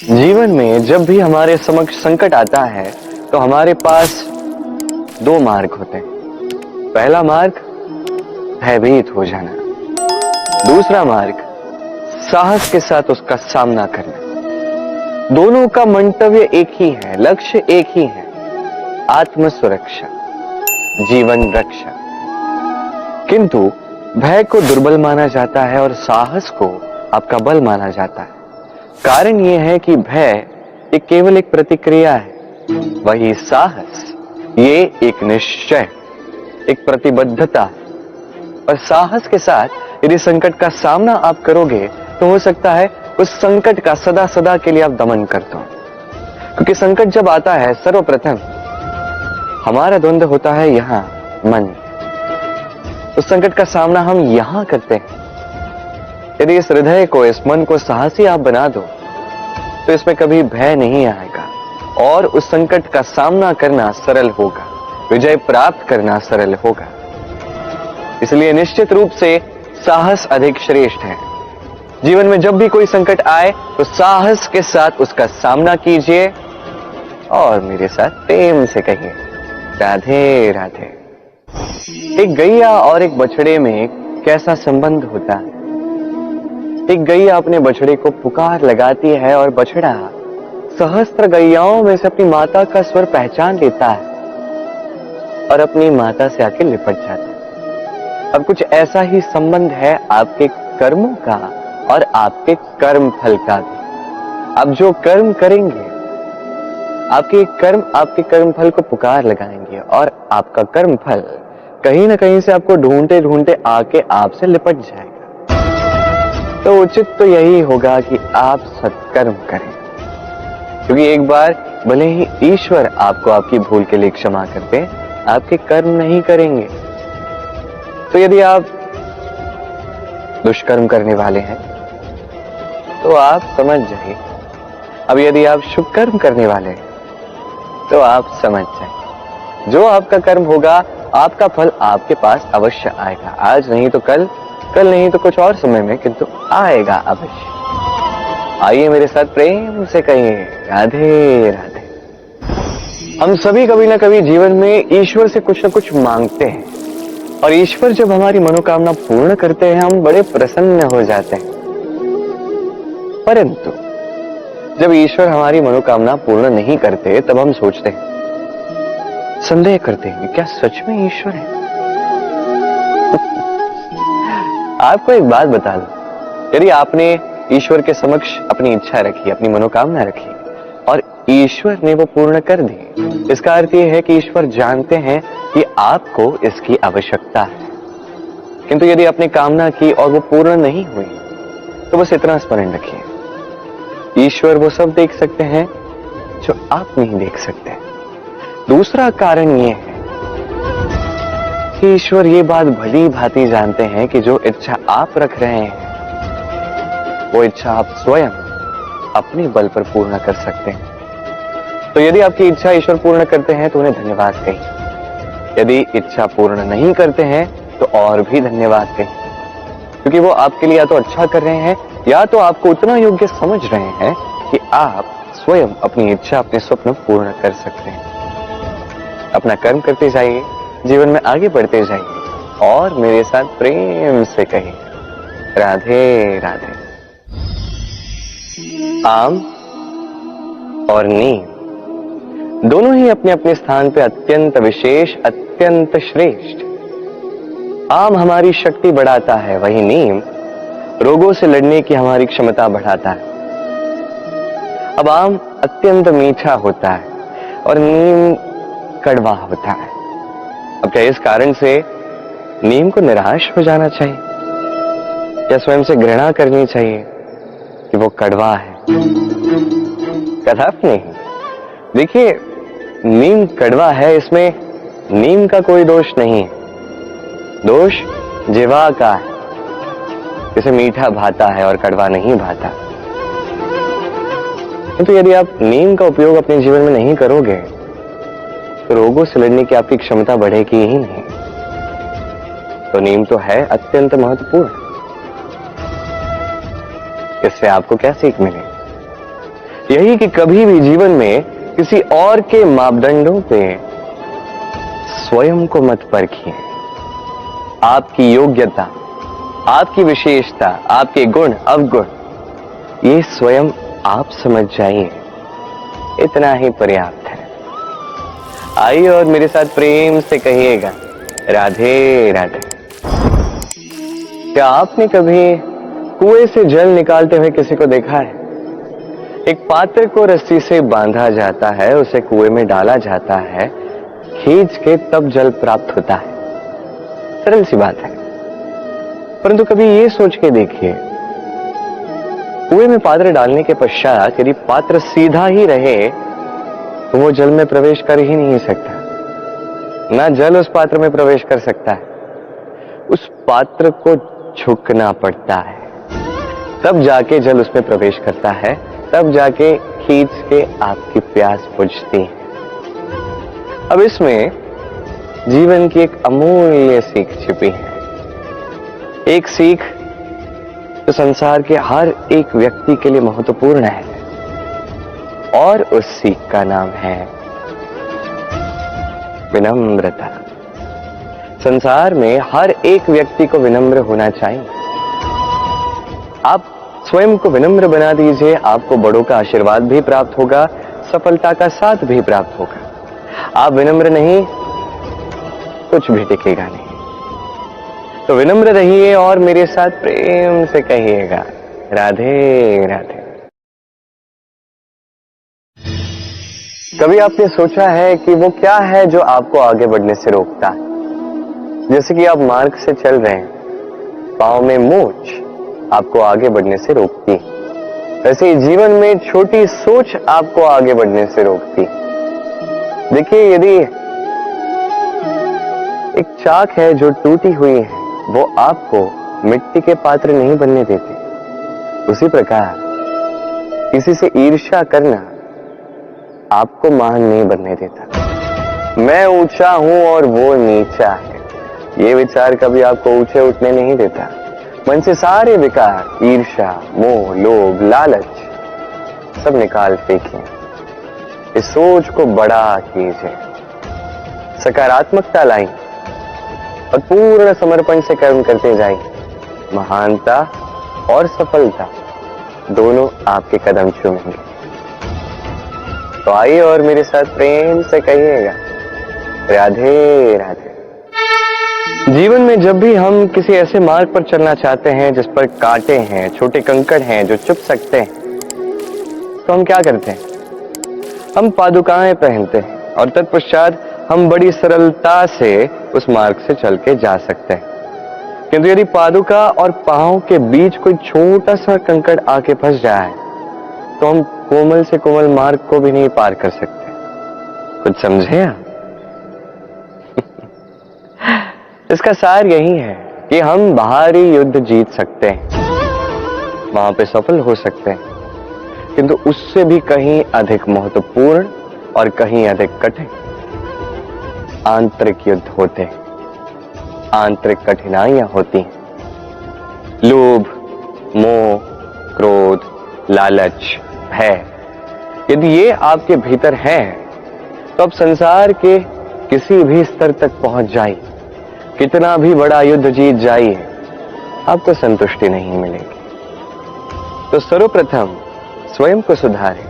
जीवन में जब भी हमारे समक्ष संकट आता है तो हमारे पास दो मार्ग होते हैं। पहला मार्ग भयभीत हो जाना, दूसरा मार्ग साहस के साथ उसका सामना करना। दोनों का मंतव्य एक ही है, लक्ष्य एक ही है, आत्म सुरक्षा, जीवन रक्षा। किंतु भय को दुर्बल माना जाता है और साहस को आपका बल माना जाता है। कारण यह है कि भय ये केवल एक प्रतिक्रिया है, वही साहस ये एक निश्चय, एक प्रतिबद्धता है। और साहस के साथ यदि संकट का सामना आप करोगे तो हो सकता है उस संकट का सदा सदा के लिए आप दमन कर दो। क्योंकि संकट जब आता है सर्वप्रथम हमारा द्वंद्व होता है यहां मन। उस संकट का सामना हम यहां करते हैं। यदि इस हृदय को, इस मन को साहसी आप बना दो तो इसमें कभी भय नहीं आएगा और उस संकट का सामना करना सरल होगा, विजय प्राप्त करना सरल होगा। इसलिए निश्चित रूप से साहस अधिक श्रेष्ठ है। जीवन में जब भी कोई संकट आए तो साहस के साथ उसका सामना कीजिए और मेरे साथ प्रेम से कहिए राधे राधे। एक गैया और एक बछड़े में कैसा संबंध होता है। एक गैया अपने बछड़े को पुकार लगाती है और बछड़ा सहस्त्र गैयाओं में से अपनी माता का स्वर पहचान लेता है और अपनी माता से आके लिपट जाता है। अब कुछ ऐसा ही संबंध है आपके कर्मों का और आपके कर्म फल का भी। आप जो कर्म करेंगे, आपके कर्म फल को पुकार लगाएंगे और आपका कर्म फल कहीं ना कहीं से आपको ढूंढते ढूंढते आके आपसे लिपट जाएगा। तो उचित तो यही होगा कि आप सत्कर्म करें, क्योंकि एक बार भले ही ईश्वर आपको आपकी भूल के लिए क्षमा कर दे, आपके कर्म नहीं करेंगे। तो यदि आप दुष्कर्म करने वाले हैं तो आप समझ जाइए। अब यदि आप शुभ कर्म करने वाले हैं तो आप समझ जाइए, जो आपका कर्म होगा आपका फल आपके पास अवश्य आएगा। आज नहीं तो कल, कल नहीं तो कुछ और समय में, किंतु आएगा अवश्य। आइए मेरे साथ प्रेम से कहिए राधे राधे। हम सभी कभी ना कभी जीवन में ईश्वर से कुछ ना कुछ मांगते हैं और ईश्वर जब हमारी मनोकामना पूर्ण करते हैं हम बड़े प्रसन्न हो जाते हैं। परंतु जब ईश्वर हमारी मनोकामना पूर्ण नहीं करते तब हम सोचते हैं, संदेह करते हैं, क्या सच में ईश्वर है? आपको एक बात बता दूं, यदि आपने ईश्वर के समक्ष अपनी इच्छा रखी, अपनी मनोकामना रखी और ईश्वर ने वो पूर्ण कर दी, इसका अर्थ यह है कि ईश्वर जानते हैं कि आपको इसकी आवश्यकता है। किंतु यदि आपने कामना की और वो पूर्ण नहीं हुई तो बस इतना स्मरण रखिए, ईश्वर वो सब देख सकते हैं जो आप नहीं देख सकते। दूसरा कारण यह है कि ईश्वर ये बात भली भांति जानते हैं कि जो इच्छा आप रख रहे हैं वो इच्छा आप स्वयं अपने बल पर पूर्ण कर सकते हैं। तो यदि आपकी इच्छा ईश्वर पूर्ण करते हैं तो उन्हें धन्यवाद कहिए। यदि इच्छा पूर्ण नहीं करते हैं तो और भी धन्यवाद कहिए, क्योंकि वो आपके लिए या तो अच्छा कर रहे हैं या तो आपको उतना योग्य समझ रहे हैं कि आप स्वयं अपनी इच्छा, अपने स्वप्न पूर्ण कर सकते हैं। अपना कर्म करते जाइए, जीवन में आगे बढ़ते जाइए और मेरे साथ प्रेम से कहिए राधे राधे। आम और नीम दोनों ही अपने अपने स्थान पे अत्यंत विशेष, अत्यंत श्रेष्ठ। आम हमारी शक्ति बढ़ाता है, वही नीम रोगों से लड़ने की हमारी क्षमता बढ़ाता है। अब आम अत्यंत मीठा होता है और नीम कड़वा होता है। अब क्या इस कारण से नीम को निराश हो जाना चाहिए या स्वयं से घृणा करनी चाहिए कि वो कड़वा है? कदापि नहीं। देखिए, नीम कड़वा है, इसमें नीम का कोई दोष नहीं है, दोष जिह्वा का है। इसे मीठा भाता है और कड़वा नहीं भाता। तो यदि आप नीम का उपयोग अपने जीवन में नहीं करोगे तो रोगों से लड़ने की आपकी क्षमता बढ़ेगी ही नहीं। तो नीम तो है अत्यंत महत्वपूर्ण। इससे आपको क्या सीख मिले? यही कि कभी भी जीवन में किसी और के मापदंडों पे स्वयं को मत परखिए। आपकी योग्यता, आपकी विशेषता, आपके गुण अवगुण, ये स्वयं आप समझ जाइए, इतना ही पर्याप्त है। आइए और मेरे साथ प्रेम से कहिएगा, राधे राधे। क्या आपने कभी कुएं से जल निकालते हुए किसी को देखा है? एक पात्र को रस्सी से बांधा जाता है, उसे कुएं में डाला जाता है, खींच के तब जल प्राप्त होता है। सरल सी बात है, परंतु कभी ये सोच के देखिए, कुएं में पात्र डालने के पश्चात यदि पात्र सीधा ही रहे तो वो जल में प्रवेश कर ही नहीं सकता, ना जल उस पात्र में प्रवेश कर सकता है। उस पात्र को झुकना पड़ता है, तब जाके जल उसमें प्रवेश करता है, तब जाके खींच के आपकी प्यास बुझती है। अब इसमें जीवन की एक अमूल्य सीख छिपी है, एक सीख जो संसार के हर एक व्यक्ति के लिए महत्वपूर्ण है, और उस सीख का नाम है विनम्रता। संसार में हर एक व्यक्ति को विनम्र होना चाहिए। आप स्वयं को विनम्र बना दीजिए, आपको बड़ों का आशीर्वाद भी प्राप्त होगा, सफलता का साथ भी प्राप्त होगा। आप विनम्र नहीं, कुछ भी टिकेगा नहीं। तो विनम्र रहिए और मेरे साथ प्रेम से कहिएगा, राधे राधे। कभी आपने सोचा है कि वो क्या है जो आपको आगे बढ़ने से रोकता है? जैसे कि आप मार्ग से चल रहे हैं, पांव में मोच आपको आगे बढ़ने से रोकती है। वैसे ही जीवन में छोटी सोच आपको आगे बढ़ने से रोकती। देखिए, यदि एक चाक है जो टूटी हुई है, वो आपको मिट्टी के पात्र नहीं बनने देती। उसी प्रकार किसी से ईर्ष्या करना आपको महान नहीं बनने देता। मैं ऊंचा हूं और वो नीचा है, ये विचार कभी आपको ऊंचे उठने नहीं देता। मन से सारे विकार, ईर्ष्या, मोह, लोभ, लालच सब निकाल फेंकिए। इस सोच को बड़ा कीजिए, सकारात्मकता लाइए और पूर्ण समर्पण से कर्म करते जाइए। महानता और सफलता दोनों आपके कदम चूमेंगे। तो आइए और मेरे साथ प्रेम से कहिएगा, राधे राधे। जीवन में जब भी हम किसी ऐसे मार्ग पर चलना चाहते हैं जिस पर कांटे हैं, छोटे कंकड़ हैं जो चुभ सकते हैं, तो हम क्या करते हैं? हम पादुकाएं पहनते हैं और तत्पश्चात हम बड़ी सरलता से उस मार्ग से चल के जा सकते हैं। किंतु यदि पादुका और पांव के बीच कोई छोटा सा कंकड़ आके फंस जाए तो हम कोमल से कोमल मार्ग को भी नहीं पार कर सकते। कुछ समझे आप? इसका सार यही है कि हम बाहरी युद्ध जीत सकते हैं, वहां पे सफल हो सकते हैं, किंतु उससे भी कहीं अधिक महत्वपूर्ण और कहीं अधिक कठिन आंतरिक युद्ध होते हैं, आंतरिक कठिनाइयां होती हैं। लोभ, मोह, क्रोध, लालच, भय, यदि ये आपके भीतर है तो आप संसार के किसी भी स्तर तक पहुंच जाइए, कितना भी बड़ा युद्ध जीत जाइए, आपको संतुष्टि नहीं मिलेगी। तो सर्वप्रथम स्वयं को सुधारें,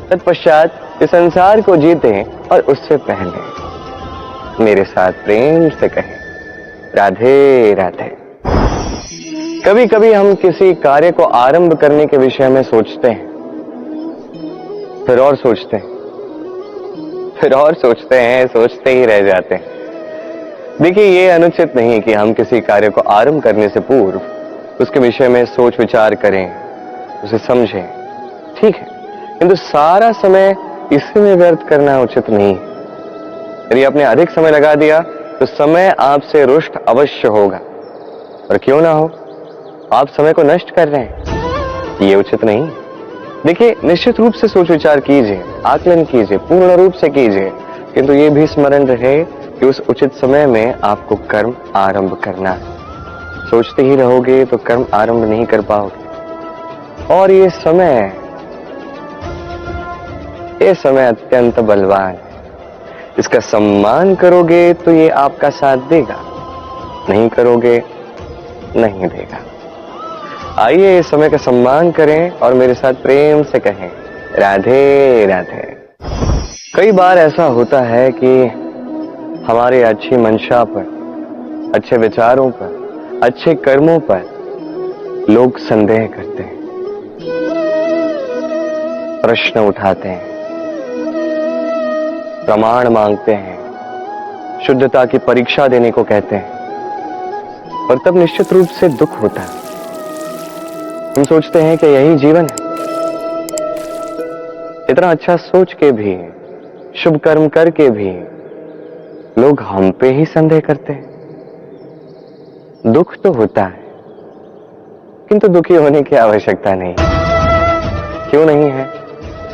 तत्पश्चात इस संसार को जीतें और उससे पहले मेरे साथ प्रेम से कहें, राधे राधे। कभी कभी हम किसी कार्य को आरंभ करने के विषय में सोचते हैं, फिर और सोचते हैं, फिर और सोचते हैं, सोचते ही रह जाते हैं। देखिए, ये अनुचित नहीं कि हम किसी कार्य को आरंभ करने से पूर्व उसके विषय में सोच विचार करें, उसे समझें, ठीक है, किंतु सारा समय इसी में व्यर्थ करना उचित नहीं है। यदि आपने अधिक समय लगा दिया तो समय आपसे रुष्ट अवश्य होगा, और क्यों ना हो, आप समय को नष्ट कर रहे हैं, ये उचित नहीं। देखिए, निश्चित रूप से सोच विचार कीजिए, आकलन कीजिए, पूर्ण रूप से कीजिए, किंतु ये भी स्मरण रहे कि उस उचित समय में आपको कर्म आरंभ करना है। सोचते ही रहोगे तो कर्म आरंभ नहीं कर पाओगे, और ये समय ये समय अत्यंत बलवान है। इसका सम्मान करोगे तो ये आपका साथ देगा, नहीं करोगे नहीं देगा। आइए इस समय का सम्मान करें और मेरे साथ प्रेम से कहें राधे राधे। कई बार ऐसा होता है कि हमारे अच्छी मंशा पर, अच्छे विचारों पर, अच्छे कर्मों पर लोग संदेह करते हैं, प्रश्न उठाते हैं, प्रमाण मांगते हैं, शुद्धता की परीक्षा देने को कहते हैं, और तब निश्चित रूप से दुख होता है। हम सोचते हैं कि यही जीवन है। इतना अच्छा सोच के भी, शुभ कर्म करके भी लोग हम पे ही संदेह करते हैं। दुख तो होता है, किंतु दुखी होने की आवश्यकता नहीं। क्यों नहीं है?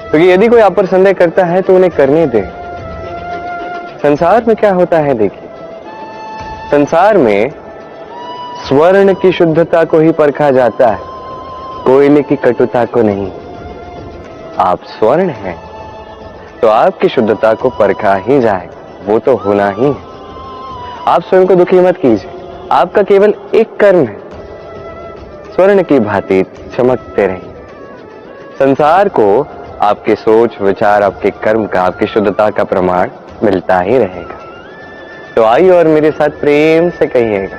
क्योंकि यदि कोई आप पर संदेह करता है तो उन्हें करने दे। संसार में क्या होता है देखिए, संसार में स्वर्ण की शुद्धता को ही परखा जाता है, कोयले की कटुता को नहीं। आप स्वर्ण हैं तो आपकी शुद्धता को परखा ही जाएगा, वो तो होना ही है। आप स्वयं को दुखी मत कीजिए, आपका केवल एक कर्म है, स्वर्ण की भांति चमकते रहिए। संसार को आपके सोच विचार, आपके कर्म का, आपकी शुद्धता का प्रमाण मिलता ही रहेगा। तो आइए और मेरे साथ प्रेम से कहिएगा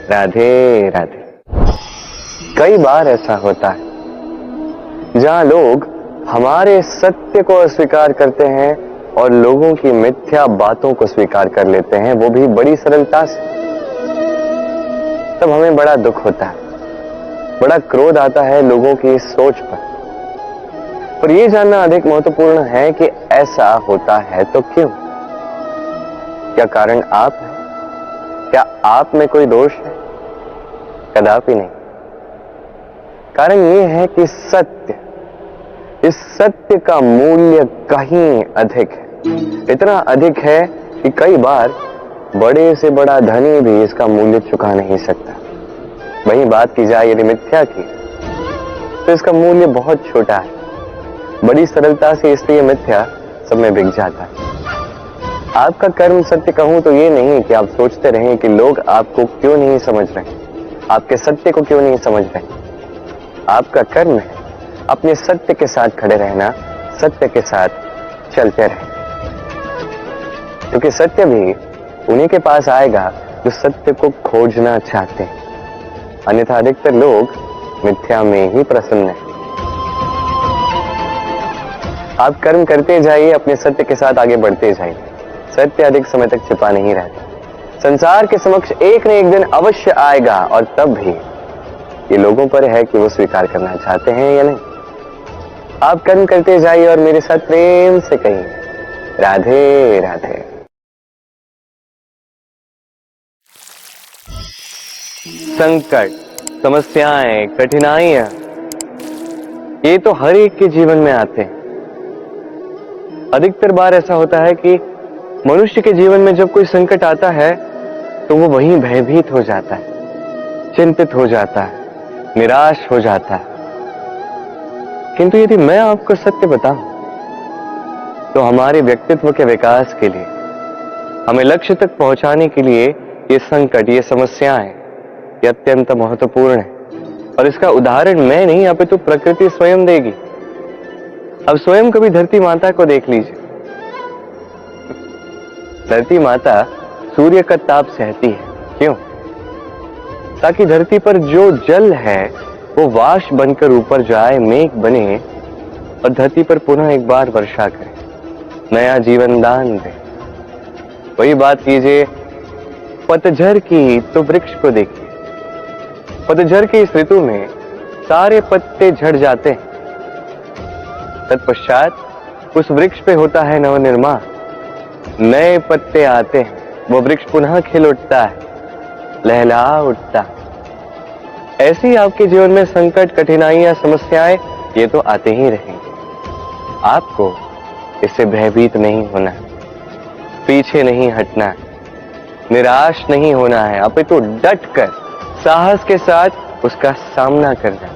राधे राधे। कई बार ऐसा होता है जहां लोग हमारे सत्य को अस्वीकार करते हैं और लोगों की मिथ्या बातों को स्वीकार कर लेते हैं, वो भी बड़ी सरलता से। तब हमें बड़ा दुख होता है, बड़ा क्रोध आता है लोगों की इस सोच पर यह जानना अधिक महत्वपूर्ण है कि ऐसा होता है तो क्यों? क्या कारण आप है? क्या आप में कोई दोष है? कदापि नहीं। कारण यह है कि सत्य, इस सत्य का मूल्य कहीं अधिक है। इतना अधिक है कि कई बार बड़े से बड़ा धनी भी इसका मूल्य चुका नहीं सकता। वहीं बात की जाए यदि मिथ्या की, तो इसका मूल्य बहुत छोटा है, बड़ी सरलता से इसलिए मिथ्या सब में बिक जाता है। आपका कर्म सत्य कहूं तो ये नहीं कि आप सोचते रहें कि लोग आपको क्यों नहीं समझ रहे, आपके सत्य को क्यों नहीं समझ रहे। आपका कर्म है अपने सत्य के साथ खड़े रहना, सत्य के साथ चलते रहें, क्योंकि सत्य भी उन्हीं के पास आएगा जो सत्य को खोजना चाहते हैं। अन्यथा अधिकतर लोग मिथ्या में ही प्रसन्न हैं। आप कर्म करते जाइए, अपने सत्य के साथ आगे बढ़ते जाइए। सत्य अधिक समय तक छिपा नहीं रहता, संसार के समक्ष एक न एक दिन अवश्य आएगा, और तब भी ये लोगों पर है कि वो स्वीकार करना चाहते हैं या नहीं। आप कर्म करते जाइए और मेरे साथ प्रेम से कहिए राधे राधे। संकट, समस्याएं, कठिनाइयां, ये तो हर एक के जीवन में आते हैं। अधिकतर बार ऐसा होता है कि मनुष्य के जीवन में जब कोई संकट आता है तो वो वहीं भयभीत हो जाता है, चिंतित हो जाता है, निराश हो जाता है। किंतु यदि मैं आपको सत्य बताऊं तो हमारे व्यक्तित्व के विकास के लिए, हमें लक्ष्य तक पहुंचाने के लिए ये संकट, ये समस्याएं, ये अत्यंत महत्वपूर्ण है। और इसका उदाहरण मैं नहीं, अपितु प्रकृति स्वयं देगी। अब स्वयं कभी धरती माता को देख लीजिए। धरती माता सूर्य का ताप सहती है, क्यों? ताकि धरती पर जो जल है वो वाष्प बनकर ऊपर जाए, मेघ बने और धरती पर पुनः एक बार वर्षा करे, नया जीवन दान दे। वही बात कीजिए पतझड़ की, तो वृक्ष को देखिए। पतझड़ की इस ऋतु में सारे पत्ते झड़ जाते हैं, तत्पश्चात उस वृक्ष पे होता है नवनिर्माण, नए पत्ते आते हैं, वो वृक्ष पुनः खिल उठता है, लहला उठता है। ऐसी आपके जीवन में संकट, कठिनाइयां, समस्याएं, ये तो आते ही रहेंगे। आपको इससे भयभीत नहीं होना है, पीछे नहीं हटना है, निराश नहीं होना है, अपितु डटकर साहस के साथ उसका सामना करना।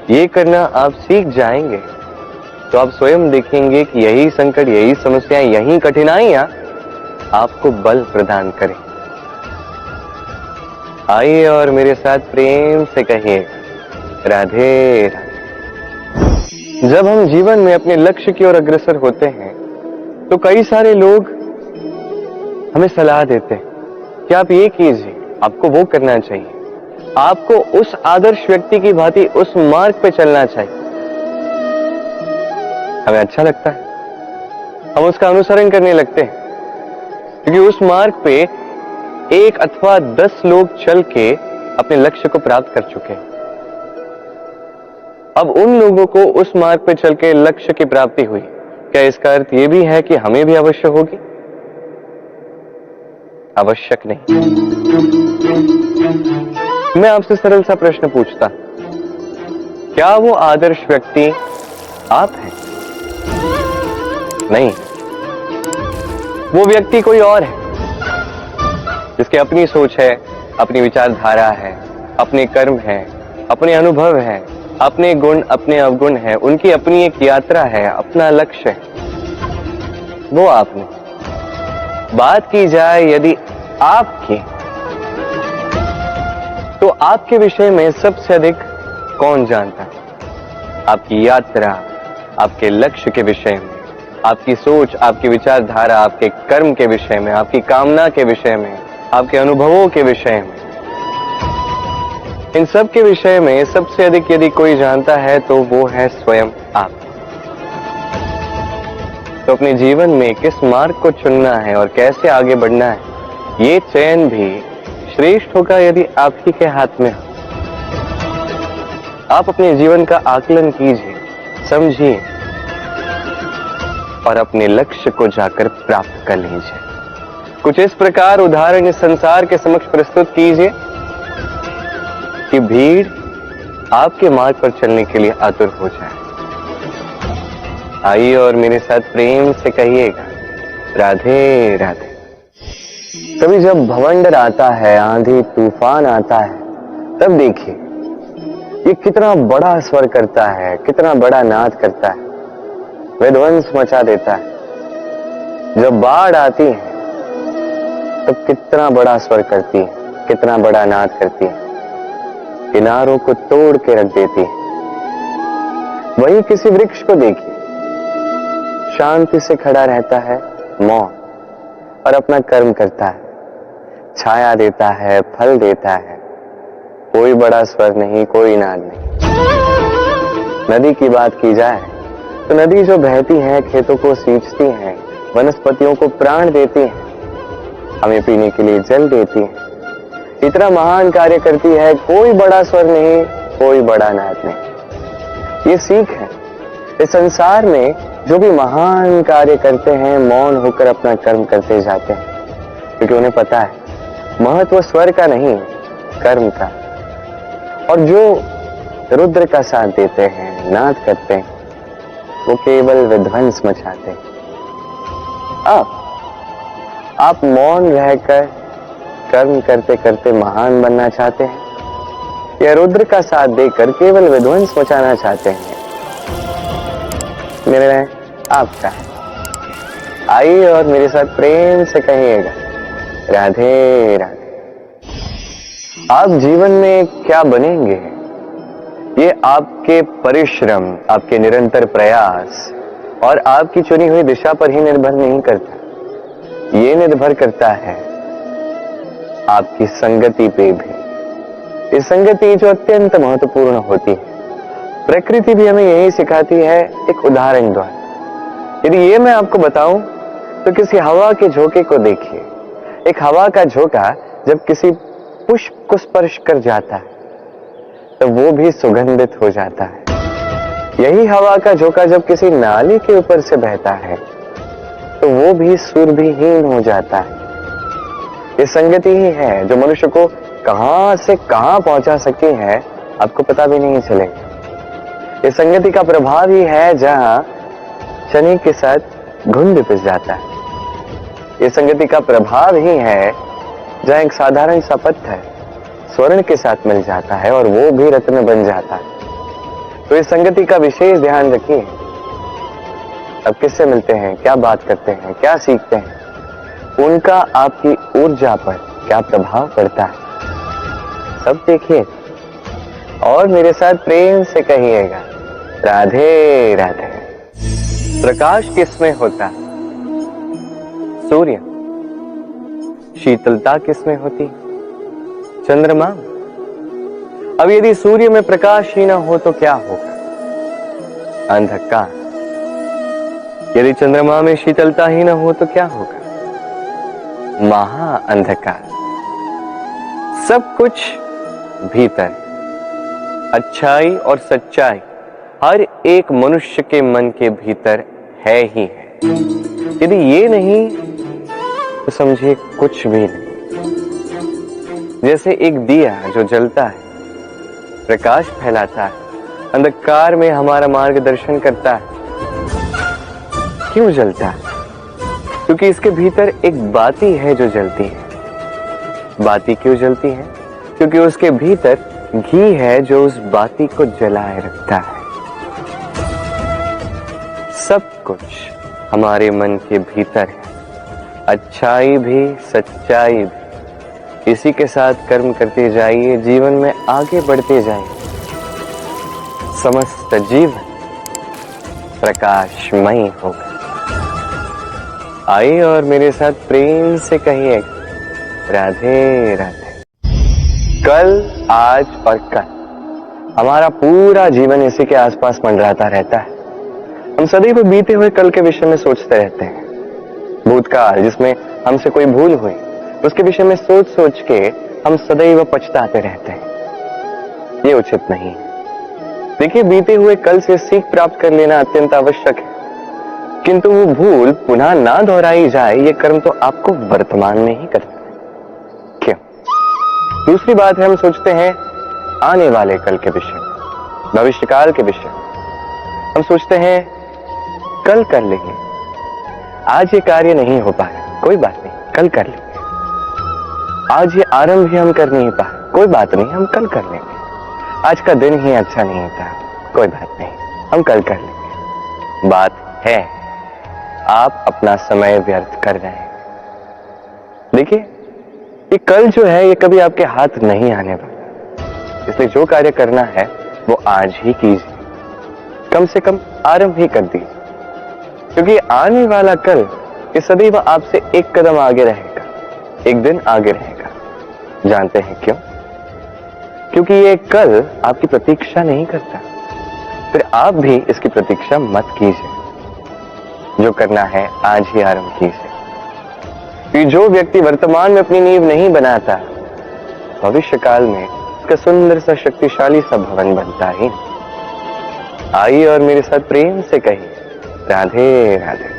ये करना आप सीख जाएंगे तो आप स्वयं देखेंगे कि यही संकट, यही समस्याएं, यही कठिनाइयां आपको बल प्रदान करें। आइए और मेरे साथ प्रेम से कहिए, राधे राधे। जब हम जीवन में अपने लक्ष्य की ओर अग्रसर होते हैं तो कई सारे लोग हमें सलाह देते हैं कि आप ये कीजिए, आपको वो करना चाहिए, आपको उस आदर्श व्यक्ति की भांति उस मार्ग पे चलना चाहिए। हमें अच्छा लगता है, हम उसका अनुसरण करने लगते हैं, क्योंकि उस मार्ग पे 1 अथवा 10 लोग चल के अपने लक्ष्य को प्राप्त कर चुके हैं। अब उन लोगों को उस मार्ग पे चल के लक्ष्य की प्राप्ति हुई, क्या इसका अर्थ यह भी है कि हमें भी अवश्य होगी? आवश्यक नहीं। मैं आपसे सरल सा प्रश्न पूछता, क्या वो आदर्श व्यक्ति आप हैं? नहीं, वो व्यक्ति कोई और है, जिसकी अपनी सोच है, अपनी विचारधारा है, अपने कर्म है, अपने अनुभव है, अपने गुण, अपने अवगुण है, उनकी अपनी एक यात्रा है, अपना लक्ष्य है। वो आप नहीं। बात की जाए यदि आपकी, तो आपके विषय में सबसे अधिक कौन जानता है? आपकी यात्रा, आपके लक्ष्य के विषय में, आपकी सोच, आपकी विचारधारा, आपके कर्म के विषय में, आपकी कामना के विषय में, आपके अनुभवों के विषय में, इन सब के विषय में सबसे अधिक यदि कोई जानता है तो वो है स्वयं आप। तो अपने जीवन में किस मार्ग को चुनना है और कैसे आगे बढ़ना है, ये चयन भी श्रेष्ठ होगा यदि आप ही के हाथ में हो। आप अपने जीवन का आकलन कीजिए, समझिए और अपने लक्ष्य को जाकर प्राप्त कर लीजिए। कुछ इस प्रकार उदाहरण इस संसार के समक्ष प्रस्तुत कीजिए कि भीड़ आपके मार्ग पर चलने के लिए आतुर हो जाए। आइए और मेरे साथ प्रेम से कहिएगा, राधे राधे। कभी जब भवंडर आता है, आंधी तूफान आता है, तब देखिए ये कितना बड़ा स्वर करता है, कितना बड़ा नाद करता है, विध्वंस मचा देता है। जब बाढ़ आती है तब कितना बड़ा स्वर करती है, कितना बड़ा नाद करती है, किनारों को तोड़ के रख देती है। वहीं किसी वृक्ष को देखिए, शांति से खड़ा रहता है, मौन, और अपना कर्म करता है, छाया देता है, फल देता है, कोई बड़ा स्वर नहीं, कोई नाद नहीं। नदी की बात की जाए तो नदी जो बहती है, खेतों को सींचती है, वनस्पतियों को प्राण देती है, हमें पीने के लिए जल देती है, इतना महान कार्य करती है, कोई बड़ा स्वर नहीं, कोई बड़ा नाद नहीं। ये सीख है, इस संसार में जो भी महान कार्य करते हैं, मौन होकर अपना कर्म करते जाते हैं, क्योंकि उन्हें पता है महत्व स्वर का नहीं, कर्म का। और जो रुद्र का साथ देते हैं, नाद करते हैं, वो केवल विध्वंस मचाते हैं। आप मौन रहकर कर्म करते करते महान बनना चाहते हैं, या रुद्र का साथ देकर केवल विध्वंस मचाना चाहते हैं? निर्णय आपका है। आइए और मेरे साथ प्रेम से कहिएगा, राधे राधे। आप जीवन में क्या बनेंगे, ये आपके परिश्रम, आपके निरंतर प्रयास और आपकी चुनी हुई दिशा पर ही निर्भर नहीं करता। ये निर्भर करता है आपकी संगति पे भी। ये संगति जो अत्यंत महत्वपूर्ण होती है। प्रकृति भी हमें यही सिखाती है, एक उदाहरण द्वारा। यदि ये मैं आपको बताऊं तो किसी हवा के झोंके को देखिए। एक हवा का झोंका जब किसी पुष्प को स्पर्श कर जाता है तो वो भी सुगंधित हो जाता है। यही हवा का झोंका जब किसी नाली के ऊपर से बहता है तो वो भी सुरभिहीन हो जाता है। ये संगति ही है जो मनुष्य को कहां से कहां पहुंचा सकती है, आपको पता भी नहीं चलेगा। ये संगति का प्रभाव ही है जहां चने के साथ घुंड पिस जाता है। ये संगति का प्रभाव ही है जहां एक साधारण सा पत्थर स्वर्ण के साथ मिल जाता है और वो भी रत्न बन जाता है। तो इस संगति का विशेष ध्यान रखिए। अब किससे मिलते हैं, क्या बात करते हैं, क्या सीखते हैं, उनका आपकी ऊर्जा पर क्या प्रभाव पड़ता है, सब देखिए और मेरे साथ प्रेम से कहिएगा राधे राधे। प्रकाश किसमें होता है? सूर्य। शीतलता किसमें होती? चंद्रमा। अब यदि सूर्य में प्रकाश ही ना हो तो क्या होगा? अंधकार। यदि चंद्रमा में शीतलता ही ना हो तो क्या होगा? महा अंधकार। सब कुछ भीतर, अच्छाई और सच्चाई हर एक मनुष्य के मन के भीतर है ही है। यदि ये नहीं तो समझिए कुछ भी नहीं। जैसे एक दिया जो जलता है, प्रकाश फैलाता है, अंधकार में हमारा मार्गदर्शन करता है। क्यों जलता है? क्योंकि इसके भीतर एक बाती है जो जलती है। बाती क्यों जलती है? क्योंकि उसके भीतर घी है जो उस बाती को जलाए रखता है। सब कुछ हमारे मन के भीतर है, अच्छाई भी सच्चाई भी। इसी के साथ कर्म करते जाइए, जीवन में आगे बढ़ते जाइए। समस्त जीवन प्रकाशमय होगा। आइए और मेरे साथ प्रेम से कहिए राधे राधे। कल, आज और कल, हमारा पूरा जीवन इसी के आसपास मंडराता रहता है। हम सदैव बीते हुए कल के विषय में सोचते रहते हैं। भूतकाल जिसमें हमसे कोई भूल हुई, उसके विषय में सोच सोच के हम सदैव पछताते रहते हैं। ये उचित नहीं है। देखिए, बीते हुए कल से सीख प्राप्त कर लेना अत्यंत आवश्यक है, किंतु वो भूल पुनः ना दोहराई जाए, ये कर्म तो आपको वर्तमान में ही करना है। क्यों? दूसरी बात है, हम सोचते हैं आने वाले कल के विषय, भविष्यकाल के विषय। हम सोचते हैं कल कर लेंगे, आज ये कार्य नहीं हो पाया, कोई बात नहीं, कल कर लेंगे। आज ये आरंभ ही हम कर नहीं पाए, कोई बात नहीं, हम कल कर लेंगे। आज का दिन ही अच्छा नहीं था, कोई बात नहीं, हम कल कर लेंगे। बात है, आप अपना समय व्यर्थ कर रहे हैं। देखिए, ये कल जो है ये कभी आपके हाथ नहीं आने वाला, इसलिए जो कार्य करना है वो आज ही कीजिए। कम से कम आरंभ ही कर दीजिए, क्योंकि आने वाला कल ये सदैव आपसे एक कदम आगे रहेगा, एक दिन आगे रहेगा। जानते हैं क्यों? क्योंकि ये कल आपकी प्रतीक्षा नहीं करता। फिर आप भी इसकी प्रतीक्षा मत कीजिए। जो करना है आज ही आरंभ कीजिए। कि जो व्यक्ति वर्तमान में अपनी नींव नहीं बनाता, भविष्य काल में इसका सुंदर सा शक्तिशाली सा भवन बनता ही। आइए और मेरे साथ प्रेम से कहिए राधे राधे।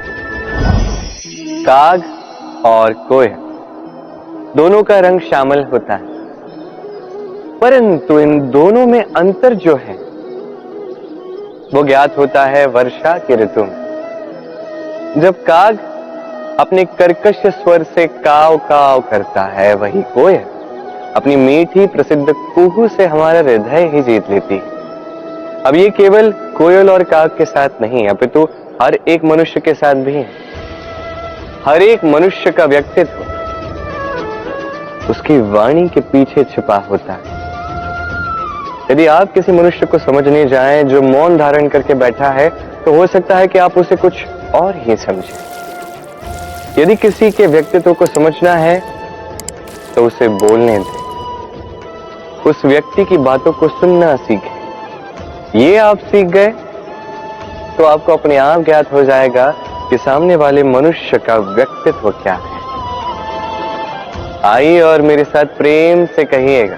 काग और कोयल दोनों का रंग श्यामल होता है, परंतु इन दोनों में अंतर जो है वो ज्ञात होता है वर्षा के ऋतु में। जब काग अपने कर्कश स्वर से काव काव करता है, वही कोयल अपनी मीठी प्रसिद्ध कुहू से हमारा हृदय ही जीत लेती है। अब ये केवल कोयल और काग के साथ नहीं, अपितु हर एक मनुष्य के साथ भी है। हर एक मनुष्य का व्यक्तित्व उसकी वाणी के पीछे छिपा होता है। यदि आप किसी मनुष्य को समझने जाएं जो मौन धारण करके बैठा है, तो हो सकता है कि आप उसे कुछ और ही समझें। यदि किसी के व्यक्तित्व को समझना है तो उसे बोलने दें, उस व्यक्ति की बातों को सुनना सीखें। ये आप सीख गए तो आपको अपने आप ज्ञात हो जाएगा कि सामने वाले मनुष्य का व्यक्तित्व क्या है। आइए और मेरे साथ प्रेम से कहिएगा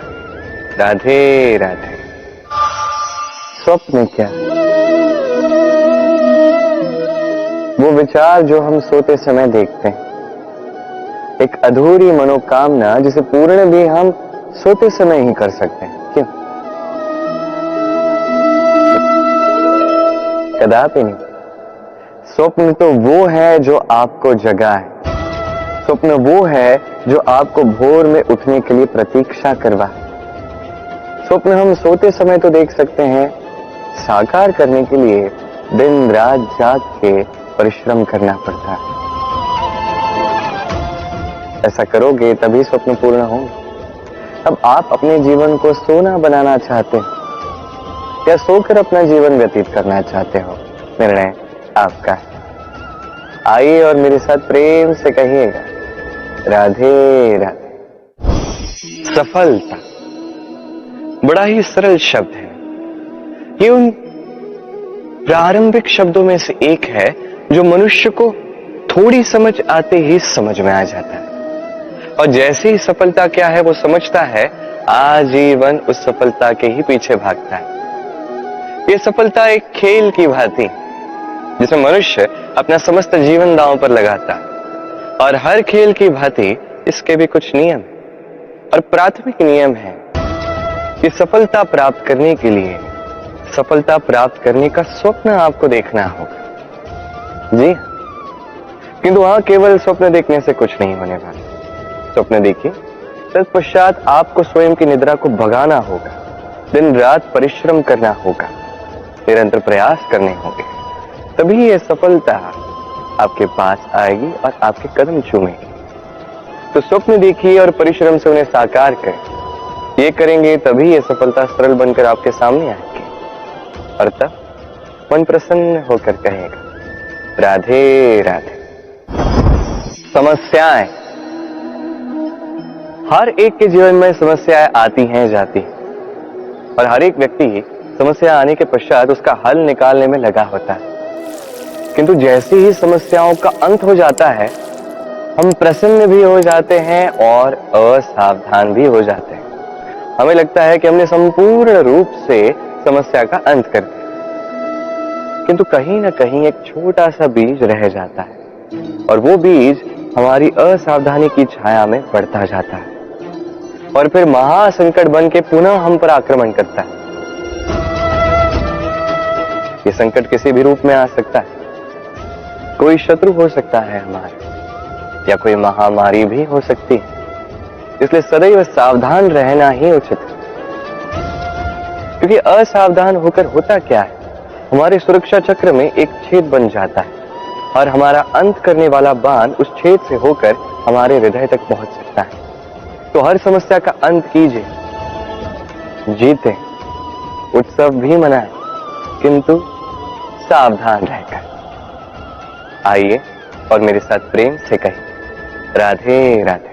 राधे राधे। स्वप्न क्या? वो विचार जो हम सोते समय देखते हैं, एक अधूरी मनोकामना जिसे पूर्ण भी हम सोते समय ही कर सकते हैं। क्यों? कदापि नहीं। स्वप्न तो वो है जो आपको जगाए। स्वप्न वो है जो आपको भोर में उठने के लिए प्रतीक्षा करवाए। स्वप्न हम सोते समय तो देख सकते हैं, साकार करने के लिए दिन रात जाग के परिश्रम करना पड़ता है। ऐसा करोगे तभी स्वप्न पूर्ण होंगे। अब आप अपने जीवन को सोना बनाना चाहते हो या सोकर अपना जीवन व्यतीत करना चाहते हो, निर्णय आपका है। आइए और मेरे साथ प्रेम से कहिएगा, राधे राधे। सफलता बड़ा ही सरल शब्द है। ये उन प्रारंभिक शब्दों में से एक है जो मनुष्य को थोड़ी समझ आते ही समझ में आ जाता है, और जैसे ही सफलता क्या है वो समझता है, आजीवन उस सफलता के ही पीछे भागता है। ये सफलता एक खेल की भांति जिसमें मनुष्य अपना समस्त जीवन दांव पर लगाता है, और हर खेल की भांति इसके भी कुछ नियम और प्राथमिक नियम है कि सफलता प्राप्त करने के लिए सफलता प्राप्त करने का स्वप्न आपको देखना होगा। जी, किंतु वहां केवल स्वप्न देखने से कुछ नहीं होने वाला। स्वप्न देखिए, तत्पश्चात आपको स्वयं की निद्रा को भगाना होगा, दिन रात परिश्रम करना होगा, निरंतर प्रयास करने होंगे, तभी यह सफलता आपके पास आएगी और आपके कदम चूमेगी। तो स्वप्न देखिए और परिश्रम से उन्हें साकार करें। ये करेंगे तभी यह सफलता सरल बनकर आपके सामने आएगी, और तब मन प्रसन्न होकर कहेगा, राधे राधे। समस्याएं, हर एक के जीवन में समस्याएं आती हैं, जाती हैं, और हर एक व्यक्ति समस्या आने के पश्चात उसका हल निकालने में लगा होता है। किंतु जैसे ही समस्याओं का अंत हो जाता है, हम प्रसन्न भी हो जाते हैं और असावधान भी हो जाते हैं। हमें लगता है कि हमने संपूर्ण रूप से समस्या का अंत कर दिया, किंतु कहीं ना कहीं एक छोटा सा बीज रह जाता है, और वो बीज हमारी असावधानी की छाया में बढ़ता जाता है, और फिर महासंकट बन के पुनः हम पर आक्रमण करता है। ये संकट किसी भी रूप में आ सकता है। कोई शत्रु हो सकता है हमारा, या कोई महामारी भी हो सकती है। इसलिए सदैव सावधान रहना ही उचित है, क्योंकि असावधान होकर होता क्या है, हमारे सुरक्षा चक्र में एक छेद बन जाता है, और हमारा अंत करने वाला बाण उस छेद से होकर हमारे हृदय तक पहुंच सकता है। तो हर समस्या का अंत कीजिए, जीते, उत्सव भी मनाएं, किंतु सावधान रहकर। आइए और मेरे साथ प्रेम से कहिए, राधे राधे।